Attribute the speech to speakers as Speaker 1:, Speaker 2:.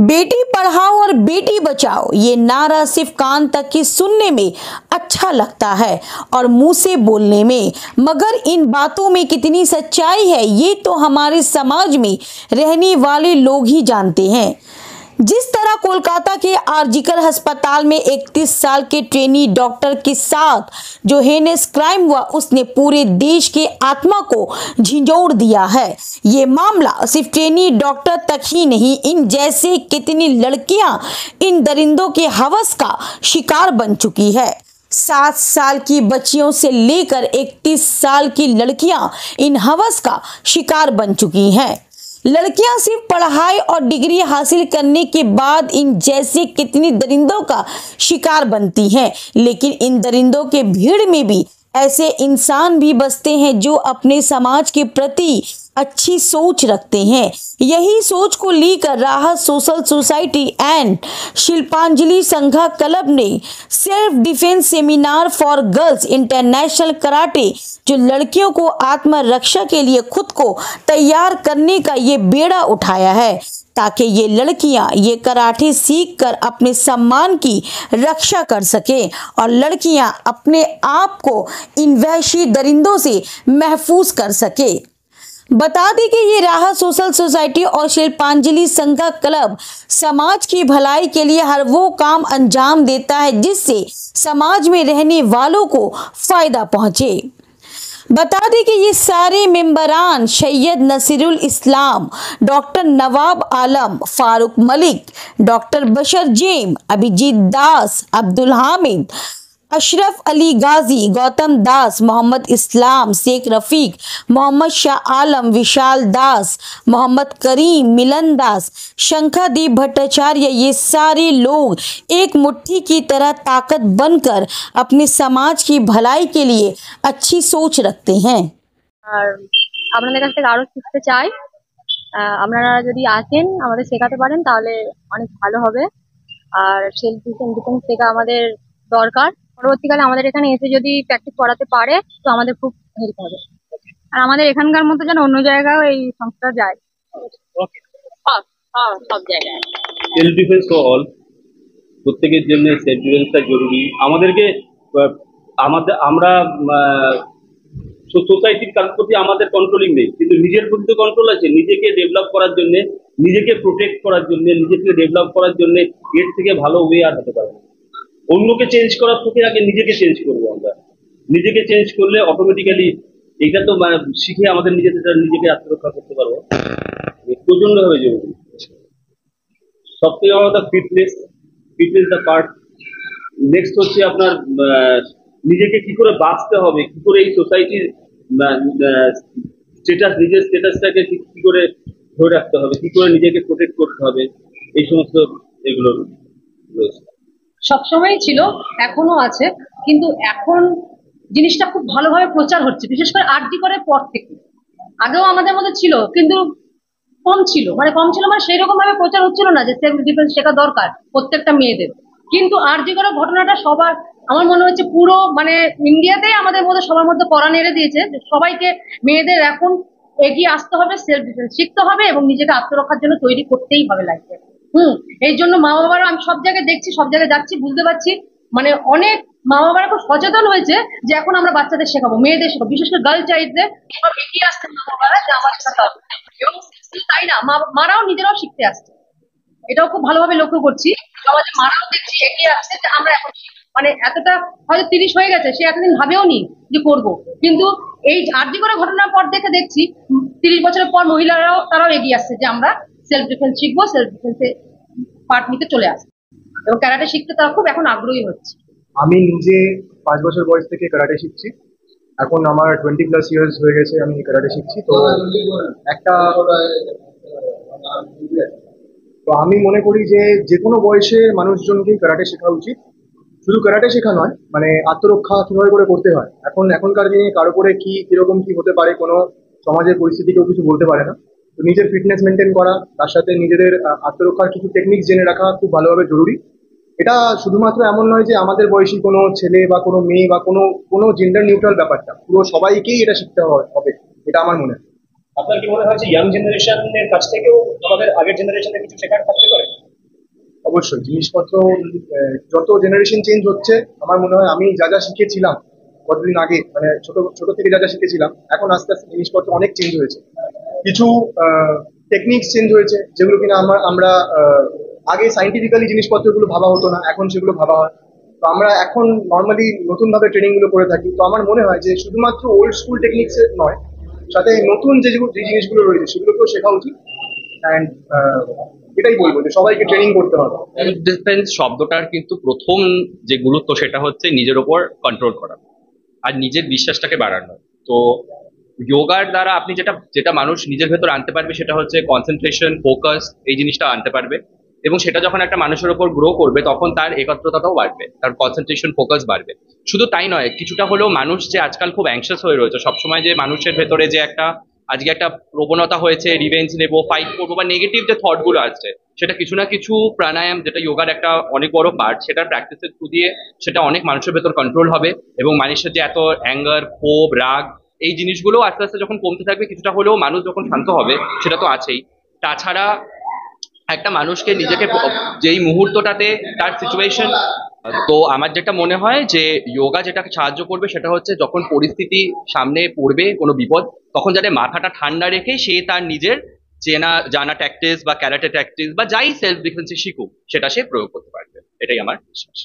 Speaker 1: बेटी पढ़ाओ और बेटी बचाओ ये नारा सिर्फ कान तक की सुनने में अच्छा लगता है और मुंह से बोलने में, मगर इन बातों में कितनी सच्चाई है ये तो हमारे समाज में रहने वाले लोग ही जानते हैं। जिस तरह कोलकाता के आरजीकर अस्पताल में 31 साल के ट्रेनी डॉक्टर के साथ जो हेनेस क्राइम हुआ उसने पूरे देश के आत्मा को झिंझोड़ दिया है। ये मामला सिर्फ ट्रेनी डॉक्टर तक ही नहीं, इन जैसे कितनी लड़कियां इन दरिंदों के हवस का शिकार बन चुकी है। 7 साल की बच्चियों से लेकर 31 साल की लड़कियां इन हवस का शिकार बन चुकी हैं। लड़कियां सिर्फ पढ़ाई और डिग्री हासिल करने के बाद इन जैसे कितनी दरिंदों का शिकार बनती हैं, लेकिन इन दरिंदों के भीड़ में भी ऐसे इंसान भी बसते हैं जो अपने समाज के प्रति अच्छी सोच रखते हैं। यही सोच को लेकर राहत सोशल सोसाइटी एंड शिल्पांजलि संघा क्लब ने self defence seminar for girls international karate, जो लड़कियों को आत्मरक्षा के लिए खुद को तैयार करने का ये बेड़ा उठाया है, ताकि ये लड़कियां ये कराटे सीख कर अपने सम्मान की रक्षा कर सके और लड़कियां अपने आप को इन वहशी दरिंदों से महफूज कर सके। बता दें कि ये राहत सोशल सोसाइटी और शिल्पांजलि संघा क्लब समाज की भलाई के लिए हर वो काम अंजाम देता है जिससे समाज में रहने वालों को फायदा पहुंचे। बता दें कि ये सारे मेंबरान सैयद नसीरुल इस्लाम, डॉक्टर नवाब आलम, फारूक मलिक, डॉक्टर बशर जेम, अभिजीत दास, अब्दुल हामिद, अशरफ अली गाजी, गौतम दास, मोहम्मद इस्लाम, शेख रफीक, मोहम्मद शाह आलम, विशाल दास, मोहम्मद करीम, मिलन दास, शंखादीप भट्टाचार्य, ये सारे लोग एक मुट्ठी की तरह ताकत बनकर अपने समाज की भलाई के लिए अच्छी सोच रखते हैं।
Speaker 2: और আপনাদের কাছ থেকে আরো শিখতে চাই, আপনারা যদি আসেন আমাদের শেখাতে পারেন তাহলে অনেক ভালো হবে। আর সেলফ ডিফেন্স শেখা আমাদের দরকার। পরবর্তীকালে আমাদের এখানে এসে যদি প্র্যাকটিস করাতে পারে তো আমাদের খুব হেল্প হবে। আর আমাদের এখানকার মতো যেন অন্য জায়গায় এই সংস্থা যায়। সব জায়গায়
Speaker 3: সেলফ ডিফেন্স ফর অল, প্রত্যেকের জন্য সেলফ ডিফেন্সটা জরুরি। আমাদেরকে আমরা সোসাইটির কারোর প্রতি আমাদের কন্ট্রোলিং নেই, কিন্তু নিজের প্রতি তো কন্ট্রোল আছে। নিজেকে ডেভেলপ করার জন্য, নিজেকে প্রোটেক্ট করার জন্য, নিজেকে ডেভেলপ করার জন্য এর থেকে ভালো ওয়ে আর হতে পারে না। অন্যকে চেঞ্জ করার থেকে আগে নিজেকে চেঞ্জ করবো। আমরা নিজেকে চেঞ্জ করলে অটোমেটিক্যালি এটা তো শিখে আমাদের নিজেকে আত্মরক্ষা করতে পারবো। প্রচন্ড ভাবে জরুরি। সব থেকে বড় কথা ফিটনেস দ্য পার্ট। নেক্সট হচ্ছে আপনার নিজেকে কি করে বাঁচতে হবে, কি করে এই সোসাইটির স্টেটাস, নিজের স্টেটাসটাকে কি করে ধরে রাখতে হবে, কি করে নিজেকে প্রোটেক্ট করতে হবে, এই সমস্ত এগুলো রয়েছে।
Speaker 4: সবসময় ছিল, এখনো আছে, কিন্তু এখন জিনিসটা খুব ভালোভাবে প্রচার হচ্ছে, বিশেষ করে আরজি করার পর থেকে। আগেও আমাদের মধ্যে ছিল, কিন্তু কম ছিল মানে সেই রকম ভাবে প্রচার হচ্ছিল না যে সেলফ ডিফেন্স শেখা দরকার প্রত্যেকটা মেয়েদের। কিন্তু আরজি করার ঘটনাটা সবার, আমার মনে হচ্ছে পুরো মানে ইন্ডিয়াতেই আমাদের মধ্যে সবার মধ্যে কড়া নেড়ে দিয়েছে যে সবাইকে মেয়েদের এখন এগিয়ে আসতে হবে, সেলফ ডিফেন্স শিখতে হবে এবং নিজেকে আত্মরক্ষার জন্য তৈরি করতেই হবে লাইফে। এই জন্য মা বাবারা, আমি সব জায়গায় দেখছি, সব জায়গায় যাচ্ছি, বুঝতে পারছি মানে অনেক মা বাবারা খুব সচেতন হয়েছে যে এখন আমরা বাচ্চাদের শেখাবো, মেয়েদের শেখাবো, বিশেষ করে গার্ল চাইল্ডদের সব এগিয়ে আসছে মা বাবারা যে আমার শেখাতে হবে। এবং তাই না, মারাও নিজেরাও শিখতে আসছে, এটাও খুব ভালোভাবে লক্ষ্য করছি। আমাদের মারাও দেখছি এগিয়ে আসছে যে আমরা এখন মানে এতটা হয়তো 30 হয়ে গেছে, সে এতদিন ভাবেও নি যে করবো, কিন্তু এই আরজি করে ঘটনার পর দেখছি 30 বছরের পর মহিলারাও তারাও এগিয়ে আসছে যে আমরা সেলফ ডিফেন্স শিখবো, সেলফ ডিফেন্সে পার্ট নিতে চলে আসছে এবং ক্যারাটে শিখতে তারা খুব এখন আগ্রহী হচ্ছে।
Speaker 5: আমি নিজে 5 বছর বয়স থেকে ক্যারাটে শিখছি, এখন আমার 20+ ইয়ার্স হয়ে গেছে আমি ক্যারাটে শিখছি। তো আমি মনে করি যে কোনো বয়সের মানুষজনকেই ক্যারাটে শেখা উচিত। শুধু ক্যারাটে শেখা নয়, মানে আত্মরক্ষা কিভাবে করে করতে হয়। এখনকার দিনে কারো করে কিরকম কি হতে পারে, কোনো সমাজের পরিস্থিতি কেউ কিছু বলতে পারে না। তো নিজের ফিটনেস মেনটেন করা, তার সাথে নিজেদের আত্মরক্ষার কিছু টেকনিক জেনে রাখা খুব ভালোভাবে জরুরি। এটা শুধুমাত্র এমন নয় যে আমাদের বয়সী কোনো ছেলে বা কোনো মেয়ে বা কোনো জেন্ডার নিউট্রাল ব্যাপারটা, পুরো সবাইকেই এটা শিখতে হবে, এটা আমার মনে হয়।
Speaker 6: আপনার কি মনে হয় যে ইয়াং জেনারেশনের কাছ থেকেও আমাদের আগের জেনারেশনের কিছু শেখার থাকতে পারে?
Speaker 5: অবশ্যই জিনিসপত্র যত জেনারেশন চেঞ্জ হচ্ছে, আমার মনে হয় আমি যা যা শিখেছিলাম কতদিন আগে, মানে ছোট ছোট থেকে যা যা শিখেছিলাম, এখন আস্তে আস্তে জিনিসপত্র অনেক চেঞ্জ হয়েছে। কিছু টেকনিক্স চেঞ্জ হয়েছে যেগুলো কিনা আমরা আগে সাইন্টিফিক্যালি জিনিসপত্রগুলো ভাবা হতো না, এখন সেগুলো ভাবা হয়। তো আমরা এখন নর্মালি নতুন ভাবে ট্রেনিং গুলো করে থাকি। তো আমার মনে হয় যে শুধুমাত্র ওল্ড স্কুল টেকনিক্স নয়, সাথে নতুন যে যে জিনিসগুলো রয়েছে সেগুলোকেও শেখা উচিত। অ্যান্ড এটাই বলবো যে সবাইকে ট্রেনিং করতে হবে।
Speaker 6: সেলফ ডিফেন্স শব্দটার কিন্তু প্রথম যে গুরুত্ব সেটা হচ্ছে নিজের ওপর কন্ট্রোল করা আর নিজের বিশ্বাসটাকে বাড়ানো। তো যোগার দ্বারা আপনি যেটা যেটা মানুষ নিজের ভেতর আনতে পারবে সেটা হচ্ছে কনসেন্ট্রেশন, ফোকাস, এই জিনিসটা আনতে পারবে। এবং সেটা যখন একটা মানুষের ওপর গ্রো করবে তখন তার একাগ্রতাটাও বাড়বে, তার কনসেন্ট্রেশন, ফোকাস বাড়বে। শুধু তাই নয়, কিছুটা হলেও মানুষ যে আজকাল খুব অ্যাংশাস হয়ে রয়েছে সবসময়, যে মানুষের ভেতরে যে একটা আজকে একটা প্রবণতা হয়েছে রিভেঞ্জ নেবো, ফাইট করবো, বা নেগেটিভ যে থট গুলো আসছে, সেটা কিছু না কিছু প্রাণায়াম, যেটা যোগার একটা অনেক বড় পার্ট, সেটার প্র্যাকটিসের থ্রু দিয়ে সেটা অনেক মানুষের ভেতর কন্ট্রোল হবে। এবং মানুষের যে এত অ্যাঙ্গার, ক্ষোভ, রাগ, এই জিনিসগুলো আস্তে আস্তে যখন কমতে থাকবে, কিছুটা হলেও মানুষ যখন শান্ত হবে, সেটা তো আছেই। তাছাড়া একটা মানুষকে নিজেকে যেই মুহূর্তটাতে তার সিচুয়েশন, তো আমার যেটা মনে হয় যে যোগা যেটাকে সাহায্য করবে সেটা হচ্ছে যখন পরিস্থিতি সামনে পড়বে কোনো বিপদ, তখন যাতে মাথাটা ঠান্ডা রেখে সে তার নিজের জানা ট্যাকটিক্স বা ক্যারাটে ট্যাকটিক্স বা যাই সেলফ ডিফেন্সে শিখুক সেটা সে প্রয়োগ করতে পারবে, এটাই আমার বিশ্বাস।